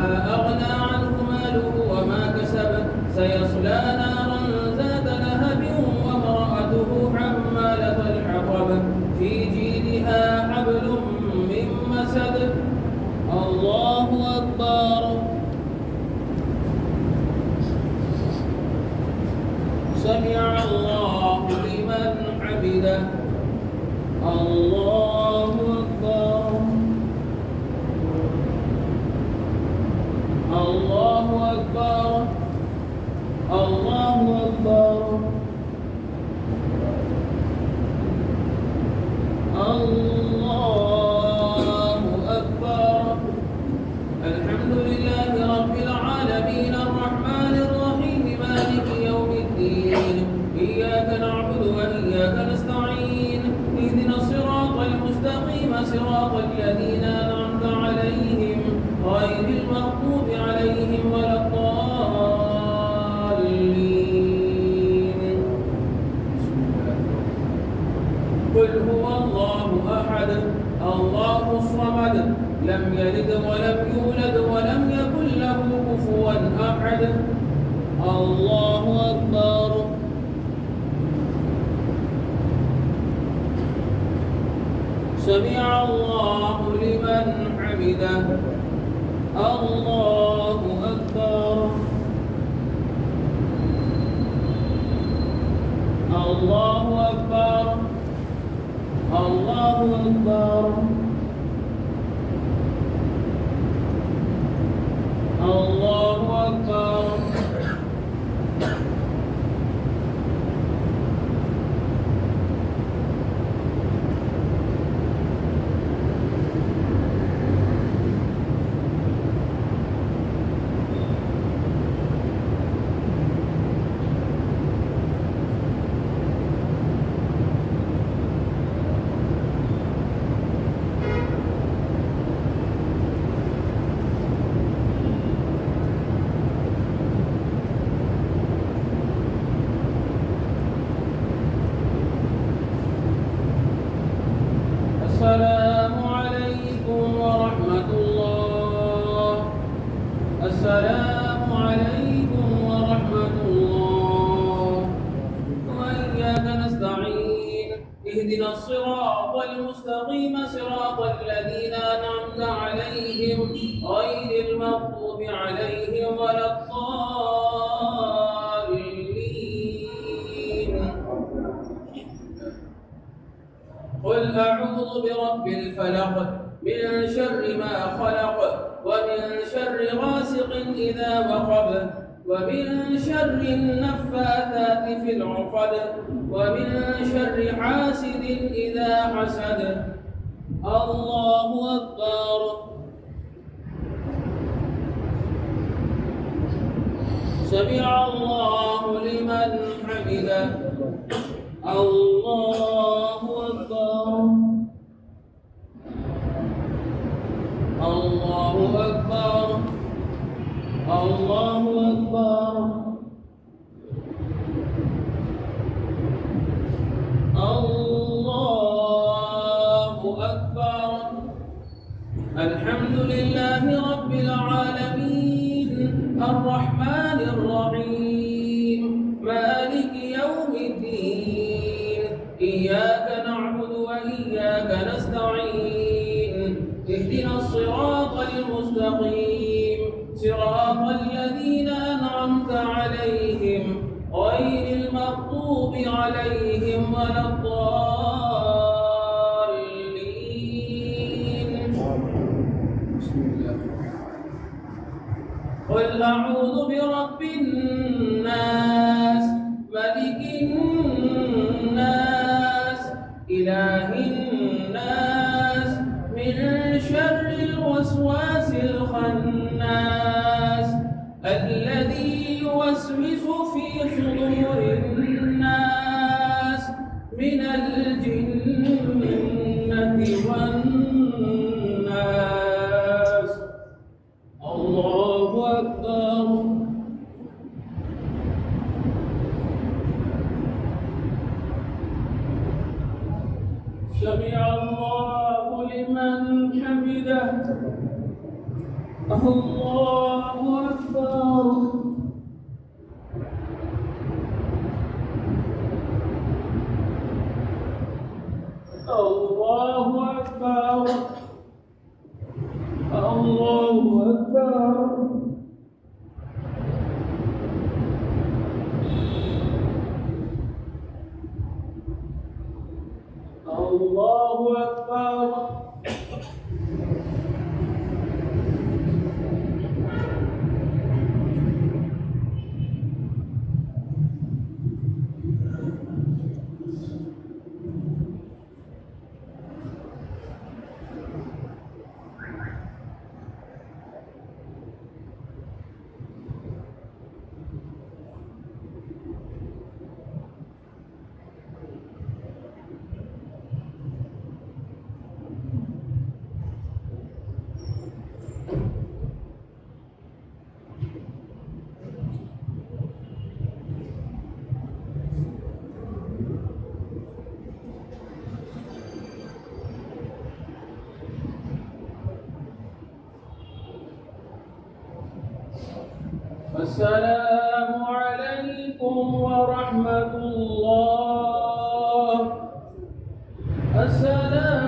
ما أغنى عنه ماله وما كسب سيصلى نارا ذات لهب وامرأته حمالة الحطب في جيدها حبل من مسد. الله أكبر. سمع الله لمن حمده. الله أكبر. الله أكبر. الله أكبر. الله أكبر. الحمد لله رب العالمين الرحمن الرحيم مالك يوم الدين إياك نعبد وإياك نستعين اهدنا الصراط المستقيم صراط الذين أنعمت عليهم غير المغضوب عليهم ولا الضالين. قل هو الله أحد الله الصمد لم يلد ولم يولد ولم يكن له كفوا أحد. الله أكبر. سمع الله لمن حمده. الله أكبر. الله أكبر. الله أكبر. الله أكبر. السلام عليكم ورحمة الله. السلام عليكم ورحمة الله. وإياك نستعين اهدنا الصراط المستقيم صراط الذين أنعمت عليهم غير المغضوب عليهم ولا الضالين. قل أعوذ برب الفلق من شر ما خلق ومن شر غاسق إذا وقب ومن شر النفاثات في العقد ومن شر حاسد إذا حسد. الله أكبر. سمع الله لمن حمده. الله أكبر. الله أكبر. الله أكبر. الله أكبر. الحمد لله رب العالمين الرحمن الرحيم مالك يوم الدين إياك نعبد وإياك نستعين اهدنا الصراط المستقيم صراط الذين أنعمت عليهم غير المغضوب عليهم ولا الضالين. قل أعوذ برب الناس ملك الناس إله الناس من شر الوسواس الخناس الذي يوسوس في صدور الناس من الجنة والناس. الله أكبر. سمع الله لمن حمده. الله السلام عليكم ورحمة الله. السلام